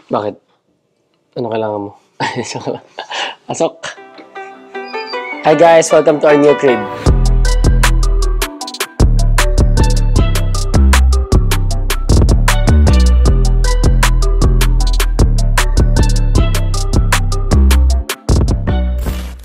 Bakit? Ano kailangan mo? Pasok! Hi guys! Welcome to our new crib.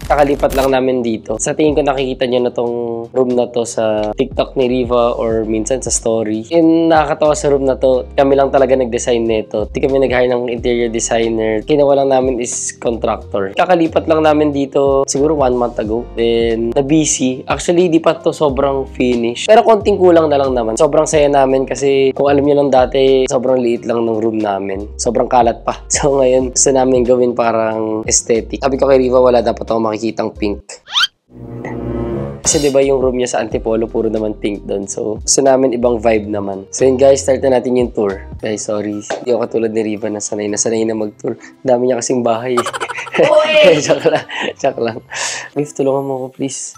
Kakalipat lang namin dito. Sa tingin ko nakikita nyo na tong room na to sa TikTok ni Riva or minsan sa story. Yung nakakatawa sa room na to, kami lang talaga nag-design nito. Di kami nag-hire ng interior designer. Ginawa lang namin is contractor. Kakalipat lang namin dito siguro 1 month ago. Then, na-busy. Actually, di pa to sobrang finish. Pero konting kulang na lang naman. Sobrang saya namin kasi kung alam nyo lang dati, sobrang liit lang ng room namin. Sobrang kalat pa. So ngayon, gusto namin gawin parang aesthetic. Sabi ko kay Riva, wala dapat ako makikitang pink. Kasi diba yung room niya sa Antipolo, puro naman pink doon. So, gusto namin ibang vibe naman. So yun guys, start na natin yung tour. Guys, sorry. Hindi ako katulad ni Riva na sanay na mag-tour. Dami niya kasing bahay. Joke lang. Riv, tulungan mo ako please.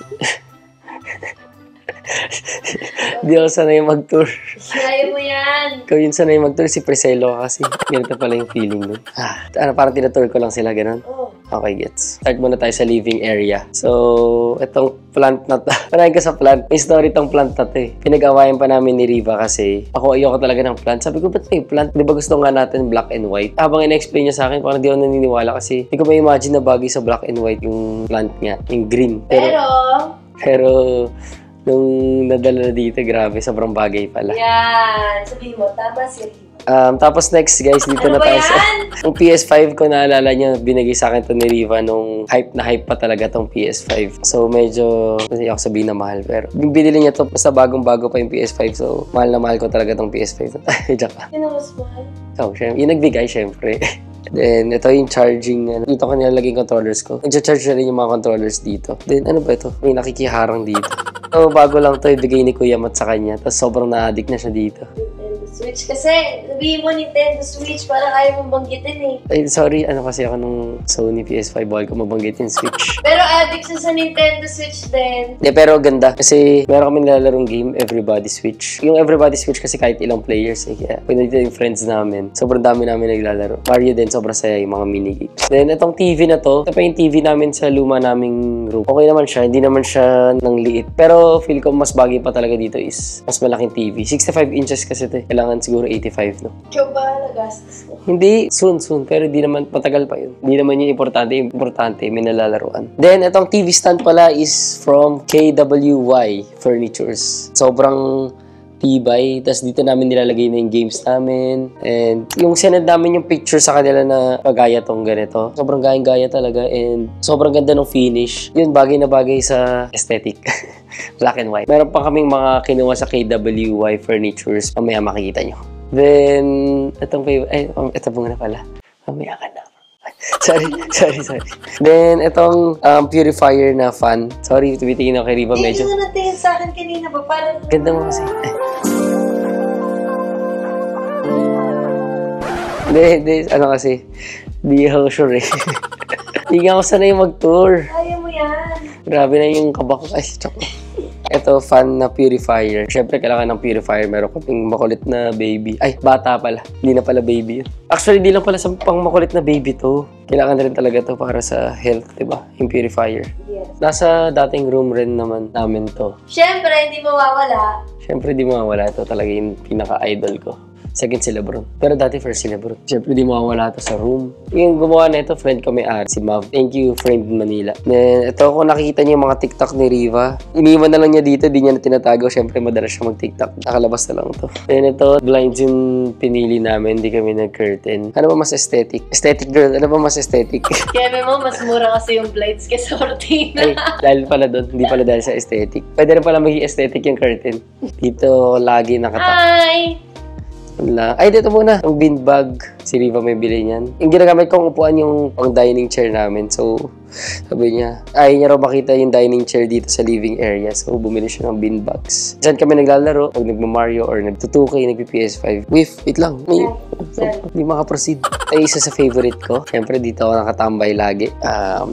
Di ako sanay mag-tour. Kaya mo yan. Ikaw yun sanay mag-tour, si Priscelo kasi. Ganito pala yung feeling nun. Parang tinatour ko lang sila, ganun. Okay, gets. Start muna tayo sa living area. So, itong plant na to. Panahin ko sa plant. May story itong plant na to eh. Pinag-awayan pa namin ni Riva kasi ako ayoko talaga ng plant. Sabi ko, ba't may plant? Di ba gusto nga natin black and white? Habang in-explain niya sa akin, parang di ako naniniwala kasi hindi ko ma-imagine na bagay sa black and white yung plant niya. Yung green. Pero nung nadala na dito, grabe, sobrang bagay pala. Yan. Sabihin mo, tama si Riva. Tapos next guys, dito na tayo sa yung PS5 ko, naalala nyo, binigay sa akin to ni Riva nung hype na hype pa talaga tong PS5. So medyo, kasi ako sabihin na mahal, pero binili niya to, basta bagong-bago pa yung PS5. So mahal na mahal ko talaga tong PS5. Joke lang. Yun ang mas mahal? So, yung nagbigay, syempre. Then, ito yung charging. Dito ko nilalagay yung controllers ko. Nag-charge na rin yung mga controllers dito. Then, ano ba ito? May nakikiharang dito. So, bago lang to, ibigay ni Kuya Mat sa kanya. Tapos, sobrang na-addict na siya dito. Switch kasi, sabihin mo Nintendo Switch, parang ayaw mong banggitin eh. Ay, sorry, kasi ako nung Sony PS5, bawal ko mabanggit yung Switch. Pero addict siya sa Nintendo Switch din. Pero ganda. Kasi meron kami nilalarong game, Everybody Switch. Yung Everybody Switch kasi kahit ilang players eh. Kaya pinagdito yung friends namin. Sobrang dami namin naglalaro. Mario din, sobrang saya yung mga minigames. Then, itong TV na to, ito pa yung TV namin sa luma naming room. Okay naman siya, hindi naman siya ng liit. Pero feel ko mas bagay pa talaga dito is mas malaking TV. 65 inches kasi ito eh. Kailangan siguro 85, no? Ikaw ba nagastos mo? Hindi, soon. Pero di naman, matagal pa yun. Hindi naman yung importante, may nalalaruan. Then, itong TV stand pala is from KWY Furnitures. Sobrang tibay. Tapos dito namin nilalagay na yung games namin. And yung sinend namin yung picture sa kanila na pagaya tong ganito. Sobrang gaya talaga. And sobrang ganda ng finish. Yun, bagay na bagay sa aesthetic. Black and white. Meron pa kaming mga kinuha sa KWY Furnitures. Mamaya makikita nyo. Then, itong favorite. Ito muna pala. Mamaya ka na. Sorry. Then, itong purifier na fan. Sorry, tumitingin ako kay Riva medyo. Hindi ka natingin sa akin kanina ba? Parang ganda mo kasi. Hindi, kasi. Hindi ako sure eh. Hindi ako sanay mag-tour. Ayaw mo yan. Grabe na yung kaba ko. Ay, chocolate. Ito, fan na purifier. Siyempre, kailangan ng purifier. Meron kaming makulit na baby. Ay, bata pala. Hindi na pala baby yun. Actually, di lang pala sa pang makulit na baby to. Kailangan na rin talaga to para sa health, diba? Yung purifier. Yes. Nasa dating room rin naman namin to. Siyempre, hindi mawawala. Siyempre, di mawawala. Ito talaga yung pinaka-idol ko. Second si Lebron. Pero dati first si Lebron. Siyempre, di mawawala ito sa room. Yung gumawa na ito, friend ko may-ari, si Mav. Thank you, friend Manila. Then, ito, kung nakikita niyo yung mga TikTok ni Riva, iniwan na lang niya dito, di niya na tinatago. Siyempre, madalas siya mag-TikTok. Nakalabas na lang ito. Then, ito, blinds yung pinili namin. Di kami nag-curtain. Ano ba mas aesthetic? Aesthetic girl, ano ba mas aesthetic? Kaya mo, mas mura kasi yung blinds kesa cortina. Ay, dahil pala doon. Hindi pala dahil sa aesthetic. Pwede rin pala maging aesthetic yung curtain. Dito, lagi nakatakas. Hi! Ay, dito muna. Ang beanbag. Si Riva may bili niyan. Yung ginagamit kong upuan yung pang dining chair namin. So, sabi niya, ayaw niya raw makita yung dining chair dito sa living area. So, bumili siya ng beanbags. Diyan kami naglalaro. Pag nagma-Mario or nagtutukay, nagpi-PS5. Wait lang. Hindi makaproceed. Ay, isa sa favorite ko. Siyempre, dito ako nakatambay lagi.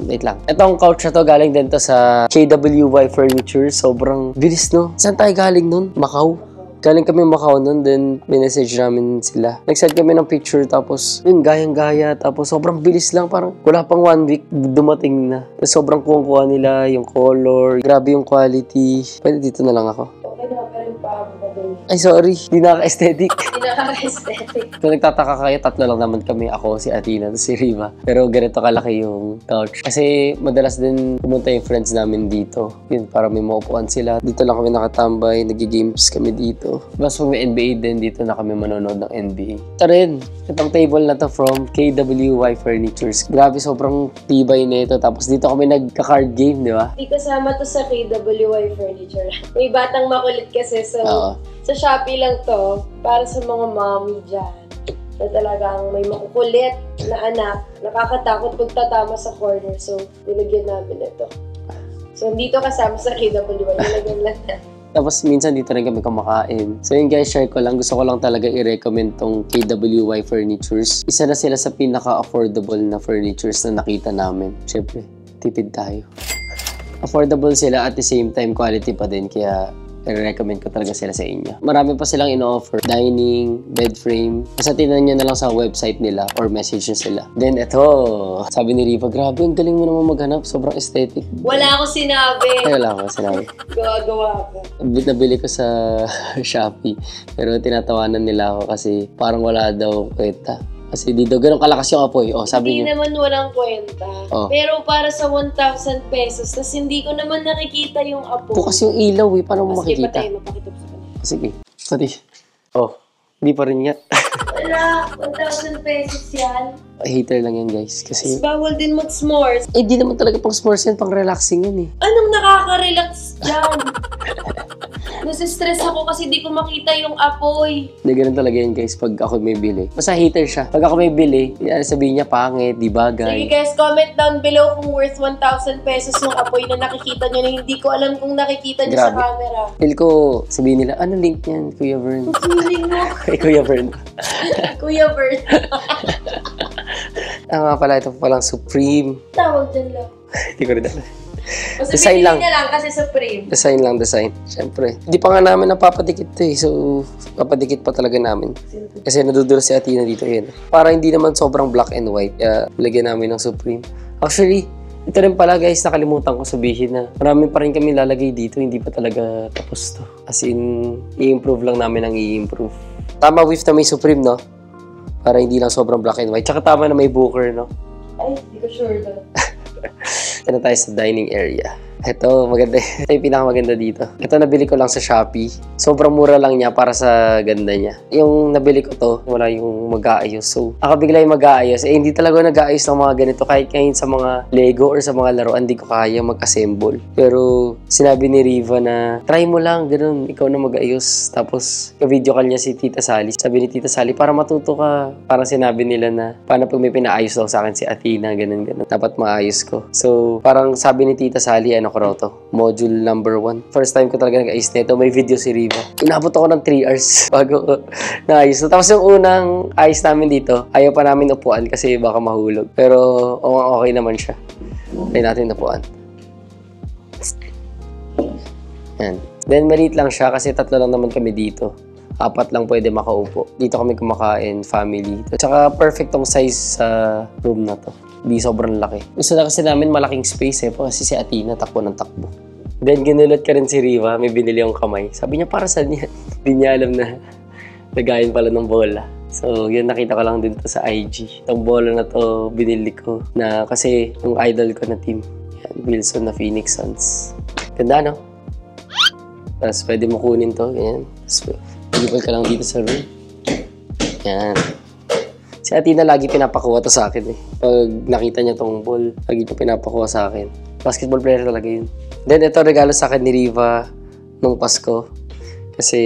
Wait lang. Itong couch na to, galing din to sa KWY Furniture. Sobrang bilis, no? Saan tayo galing nun? Macau? Galing kami Macau nun, then minessage namin sila. Nag-send kami ng picture, tapos yun, gayang-gaya. Tapos sobrang bilis lang, parang wala pang 1 week, dumating na. Sobrang kuha nila, yung color, grabe yung quality. Pwede dito na lang ako. Okay na, pero yung paa mo ba doon? Ay, sorry. Di nakaka-aesthetic. Hindi nakaka-aesthetic. Kung nagtataka kayo, 3 lang naman kami. Ako, si Athena, si Riva. Pero ganito kalaki yung couch. Kasi madalas din pumunta yung friends namin dito. Yun, para may maupuan sila. Dito lang kami nakatambay. Nag-games kami dito. Mas pag may NBA din, dito na kami manonood ng NBA. Ito rin. Itong table na to from KWY Furnitures. Grabe, sobrang tibay na ito. Tapos dito kami nagka-card game, di ba? Hindi kasama to sa KWY Furniture. May batang makulit kasi, so Oo. sa Shopee lang to, para sa mga mommy dyan, na talagang may makukulit na anak, nakakatakot pagtatama sa corner, so nilagyan namin ito. So hindi to kasama sa KWY, nilagyan lang natin. Tapos minsan dito rin kami kumakain. So yun guys, share ko lang. Gusto ko lang talaga i-recommend tong KWY Furnitures. Isa na sila sa pinaka-affordable na furnitures na nakita namin. Siyempre, tipid tayo. Affordable sila at the same time quality pa din. Kaya i-recommend ko talaga sila sa inyo. Marami pa silang in-offer. Dining, bed frame. Basta tingnan nyo na lang sa website nila or message nyo sila. Then ito, sabi ni Riva, grabe, ang galing mo naman maghanap. Sobrang aesthetic. Wala akong sinabi. Kaya lang ako sinabi. Gawa ko. Nabili ko sa Shopee. Pero tinatawanan nila ako kasi parang wala daw kwenta. Kasi dito, ganun kalakas yung apoy. Oh, sabi Hindi niya. naman walang kwenta. Oh. Pero para sa 1,000 pesos, tas hindi ko naman nakikita yung apo. Bukas yung ilaw eh. Paano mo Sige, makikita? patay, mapakita ko sa kanila. Sige. Pati. Oh, hindi pa rin nga. Wala, 1,000 pesos yan. Hater lang yan guys. Tapos Kasi, bawal din mag-s'mores. eh di naman talaga pang s'mores yan. Pang relaxing yan eh. Anong nakaka-relax dyan? Nasistress ako kasi di ko makita yung apoy. Hindi, ganun talaga yan guys pag ako may bili. Basta hater siya. Pag ako may bili, sabihin niya pangit, di Sige bagay. guys, comment down below kung worth 1,000 pesos yung apoy na nakikita nyo na hindi ko alam kung nakikita nyo sa Grabe. camera. Feel ko, sabihin nila, ano link niyan, Kuya Vern? Feeling mo, Kay Kuya Vern. Kuya Bert. Nga pala, ito palang Supreme. Tawag dyan lang. Hindi ko rin alam. Basta Design pinili lang. niya lang kasi Supreme. Design lang, design. Siyempre. Hindi pa nga namin napapadikit to eh. So, papadikit pa talaga namin. Kasi nadudulas si Athena dito yun. Para hindi naman sobrang black and white. Kaya lagyan namin ng Supreme. Actually, ito rin pala guys, nakalimutan ko sabihin na marami pa rin kami lalagay dito. Hindi pa talaga tapos to. As in, i-improve lang namin ang i-improve. Tama with na may Supreme, no? Para hindi lang sobrang black and white. Tsaka tama na may Booker, no? Ay, hindi ko sure doon. Ito na tayo sa dining area. Ito, maganda. Ito yung pinakamaganda dito. Ito nabili ko lang sa Shopee. Sobrang mura lang niya para sa ganda niya. Yung nabili ko to, wala yung mag-aayos. So, ako bigla yung mag-aayos. Eh, hindi talaga nag-aayos ng mga ganito. Kahit ngayon sa mga Lego or sa mga laruan, hindi ko kaya mag-assemble. Pero, sinabi ni Riva na, try mo lang, ganun. Ikaw na mag-ayos. Tapos, ka-video call niya si Tita Sally. Sabi ni Tita Sally, para matuto ka. Parang sinabi nila na, paano pag may pinaayos daw sa akin si Athena, ganun. Dapat maayos ko. So, parang sabi ni Tita Sally, ano ko raw to? Module number 1. First time ko talaga nag-ayos nito. May video si Riva. Inabot ako ng 3 hours bago ko naayos. Tapos yung unang ayos namin dito, ayaw pa namin upuan kasi baka mahulog. Pero okay naman siya. Try natin upuan. Yan. Then maliit lang siya kasi 3 lang naman kami dito. 4 lang pwede makaupo. Dito kami kumakain, family. Tsaka perfect tong size sa room na to. Hindi sobrang laki. Gusto na kasi namin malaking space eh. Kasi si Athena takbo ng takbo. Then ginulat ka rin si Riva. May binili yung kamay. Sabi niya para saan yan? Hindi niya alam na lagayin pala ng bola. So yun nakita ko lang din to sa IG. Itong bola na to binili ko. Na kasi yung idol ko na team. Yan, Wilson na Phoenix Suns. Ganda no? Tapos pwede mo kunin to. Ganyan. Tapos pagipal ka lang dito sa room. Yan. Si Athena lagi pinapakuha to sa akin eh. Pag nakita niya tong ball, lagi niya pinapakuha sa akin. Basketball player talaga yun. Then ito regalo sa akin ni Riva nung Pasko. Kasi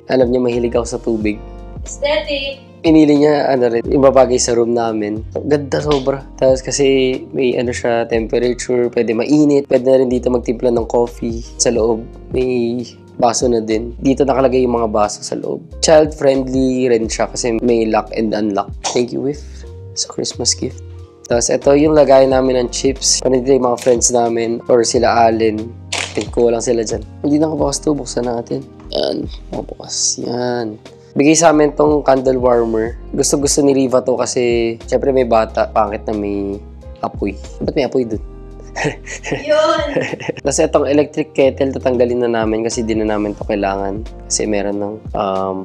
alam niya mahilig ako sa tubig. Aesthetic. Pinili niya ibabagay sa room namin. Ganda sobra. Tapos kasi may siya, temperature, pwede mainit. Pwede na rin dito magtimpla ng coffee sa loob. May baso na din. Dito nakalagay yung mga baso sa loob. Child-friendly rin siya kasi may lock and unlock. Thank you, Whiff. Sa Christmas gift. Tapos ito yung lagay namin ng chips. Ano dito yung mga friends namin or sila Allen. Think ko lang sila dyan. Hindi na kabakas to. Buksan natin. Yan. Bukas. Yan. Bigay sa amin tong candle warmer. Gusto ni Riva to kasi syempre may bata. Pangit na may apoy. Ba't may apoy dun? Yun! Kasi itong electric kettle, tatanggalin na namin kasi di na namin to kailangan. Kasi meron ng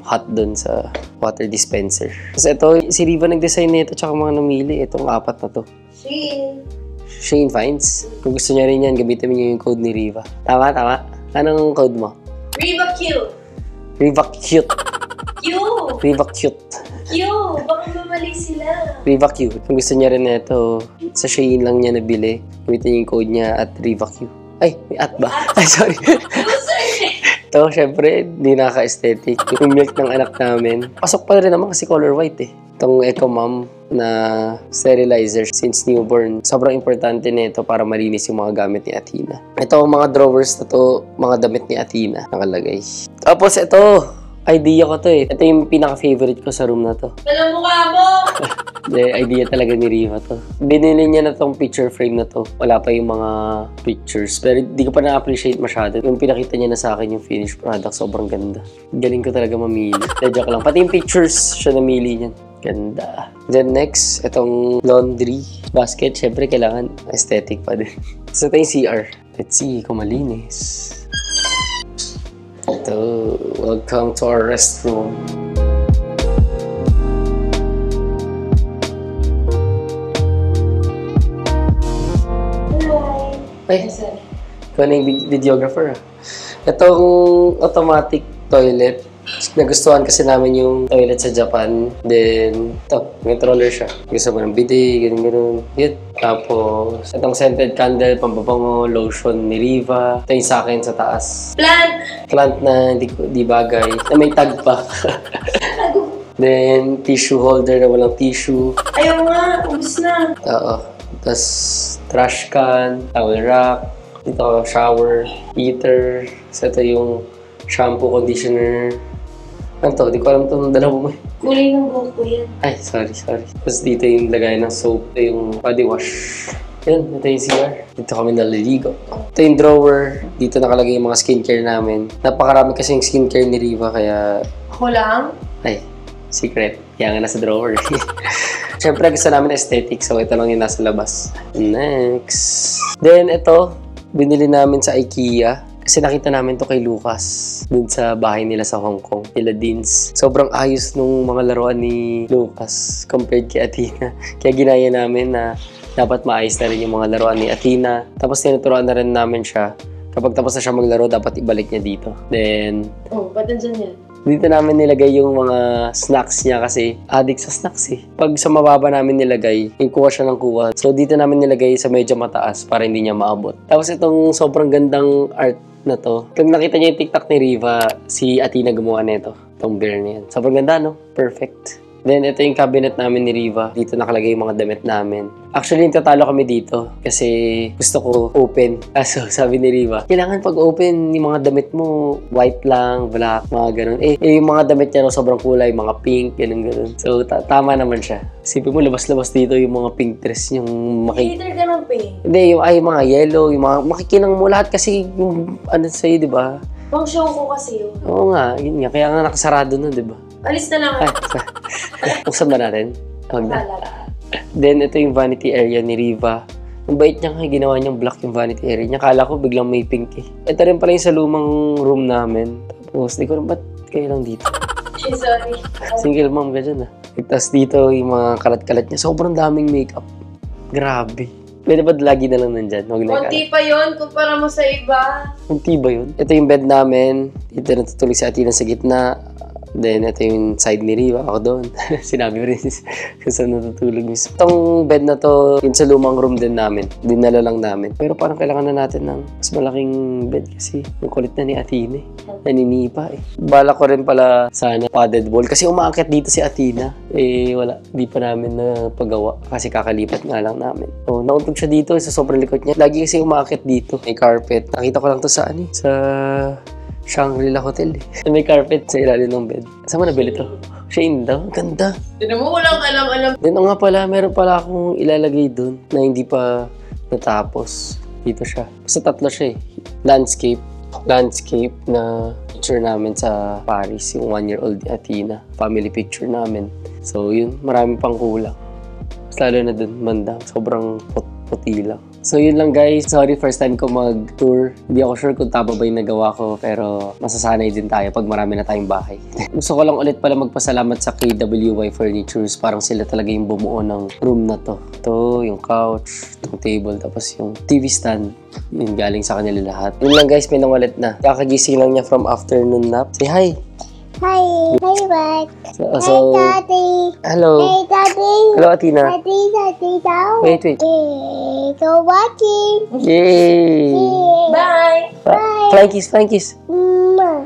hot dun sa water dispenser. Kasi ito, si Riva nag-design nito tsaka mga namili. Itong 4 na to. Shane Finds. Kung gusto niya rin yan, gamitin niyo yung code ni Riva. Tama? Anong code mo? Riva Cute! Riva Cute. Cute! Riva Cute. Cute! Baka mamali sila. Riva Cute. Kung gusto niya rin ito, sa Shein lang niya nabili. Gamitin niyo yung code niya at Riva Cute. Ay, may at ba? Ay, sorry. Ito, syempre, di nakaka-aesthetic. Yung milk ng anak namin. Pasok pa rin naman kasi color white eh. Itong Eco Mom na sterilizer since newborn. Sobrang importante nito para malinis yung mga gamit ni Athena. Ito, mga drawers na to, mga damit ni Athena nakalagay. Tapos ito, idea ko to eh. Ito yung pinaka-favorite ko sa room na to. Walang mukha mo! Idea talaga ni Riva to. Binili niya na tong picture frame na to. Wala pa yung mga pictures. Pero di ko pa na-appreciate masyado. Yung pinakita niya na sa akin yung finished product, sobrang ganda. Galing ko talaga mamili. Joke lang. Pati yung pictures siya namili niyan. Ganda. Then next, itong laundry basket. Syempre, kailangan aesthetic pa din. So, ito yung CR. Let's see kung malinis. Ito. Welcome to our restroom. Ay, ikaw na yung videographer ah. Itong automatic toilet, nagustuhan kasi namin yung toilet sa Japan. Then, ito, controller siya. Gusto mo ng bidet, ganun. Yun. Tapos, itong scented candle, pampabango, lotion ni Riva. Ito yung sa akin sa taas. Plant na di bagay. Na may tag pa. Then, tissue holder na walang tissue. Ayaw nga, ubus na. Oo. Tapos, trash can, towel rack, dito shower, heater. So, ito yung shampoo, conditioner. Ano to? Di ko alam itong dalawa mo. Kulay ng buhok ko yan. Ay, sorry. Tapos dito yung lagay ng soap. Ito yung body wash. Yan, ito yung CR. Dito kami naliligo. Ito yung drawer. Dito nakalagay yung mga skincare namin. Napakarami kasi yung skincare ni Riva, kaya... Ako lang? Ay, secret. Kaya nga nasa drawer. Siyempre, gusto namin aesthetic, so ito lang yung nasa labas. Next. Then, ito, binili namin sa IKEA. Kasi nakita namin to kay Lucas. Dun sa bahay nila sa Hong Kong. Nila Deans. Sobrang ayos nung mga laruan ni Lucas compared kay Athena. Kaya ginaya namin na dapat maayos na rin yung mga laruan ni Athena. Tapos tinuturuan na rin namin siya. Kapag tapos na siya maglaro, dapat ibalik niya dito. Then... Oh, ba't nandyan yan? Dito namin nilagay yung mga snacks niya kasi addict sa snacks eh. Pag sa mababa namin nilagay, yung kuha siya ng kuha. So dito namin nilagay sa medyo mataas para hindi niya maabot. Tapos itong sobrang gandang art na to. Kung nakita niyo yung TikTok ni Riva, si Athena gumawa nito. Itong bear na yan. Sobrang ganda, no? Perfect. Then, ito yung cabinet namin ni Riva. Dito nakalagay yung mga damit namin. Actually, tatalo kami dito kasi gusto ko open. So, sabi ni Riva, kailangan pag open, yung mga damit mo, white lang, black, mga ganun. Yung mga damit niya, no, sobrang kulay, mga pink, ganun. So, tama naman siya. Sipin mo, labas-labas dito yung mga pink dress, yung Hater ka ng pink? Hindi, yung mga yellow, yung mga makikinang mo lahat kasi yung ano sa'yo, di ba? Pang show ko kasi yun. Oo nga, yun nga. Kaya nga nakasarado na, di ba? Alis na lang ako. Buksan ba natin? Huwag na. Malala. Then, ito yung vanity area ni Riva. Ang bait niya nga, ginawa niyang black yung vanity area niya. Kala ko biglang may pink eh. Ito rin pala yung sa lumang room namin. Tapos, di ko rin ba't kayo lang dito? Sorry. Single mom ka dyan ah. Tapos dito yung mga kalat-kalat niya. Sobrang daming makeup. Grabe. Pwede ba lagi na lang nandyan? Kunti pa yun kumpara mo sa iba. Kunti ba yun? Ito yung bed namin. Dito natutulog si Athena sa gitna. Then, ito yung side ni Riva. Ako doon. Sinabi ko rin kung saan natutulog mismo. Itong bed na to, yun sa lumang room din namin. Dinala lang namin. Pero parang kailangan na natin ng mas malaking bed kasi yung kulit na ni Athena. Naninipa eh. Bala ko rin pala sana padded wall. Kasi umaakit dito si Athena. Wala. Di pa namin na paggawa. Kasi kakalipat nga lang namin. So, nauntog siya dito sa sobrang likod niya. Lagi kasi umaakit dito. May carpet. Nakita ko lang to sa sa Shangri-La Hotel eh. May carpet sa ilalim ng bed. Saan mo nabili to? Shane daw. Ganda. Tinan mo, walang alam-alam. Then nga pala, meron pala akong ilalagay dun na hindi pa natapos. Dito siya. Basta tatlo siya eh. Landscape, landscape na picture namin sa Paris, yung 1-year-old ni Athena. Family picture namin. So yun, marami pang kulang. Mas lalo na dun, banda, sobrang puti lang. So yun lang guys, sorry first time ko mag-tour. Hindi ako sure kung tama ba yung nagawa ko, pero masasanay din tayo pag marami na tayong bahay. Gusto ko lang ulit pala magpasalamat sa KWY Furnitures. Parang sila talaga yung bumuo ng room na to. Ito, yung couch, yung table, tapos yung TV stand. Yun, galing sa kanila lahat. Yun lang guys, may nangulit na. Kakagising lang niya from afternoon nap. Say hi! Hi, What? So, Hey, Daddy. hello. Hey, Daddy. Hello, Athena. Daddy, down. Wait. Hey, go watching. Yay! Yay. Bye! Flying kiss. Mwah.